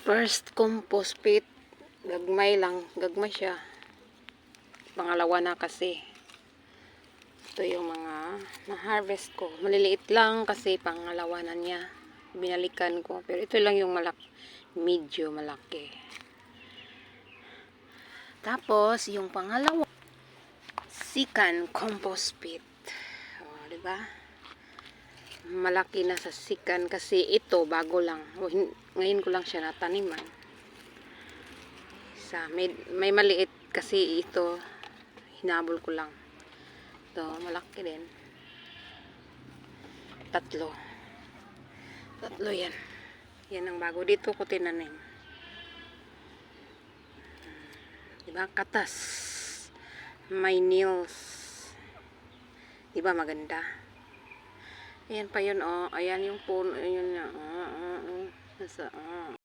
First compost pit, gagmay lang, gagmay siya. Pangalawa na kasi. Ito yung mga na-harvest ko. Maliliit lang kasi pangalawa na niya. Binalikan ko. Pero ito lang yung medyo malaki. Tapos, yung pangalawa, second compost pit. O, diba? Malaki na sa second kasi ito bago lang. Ngayon ko lang siya nataniman. May maliit kasi ito. Hinabol ko lang. Ito, malaki din. Tatlo yan. Yan ang bago. Dito ko tinanim. Diba? Katas. May nails. Diba maganda? Ayan pa yun, oh. Ayan yung puno. Ayan na. Nasa,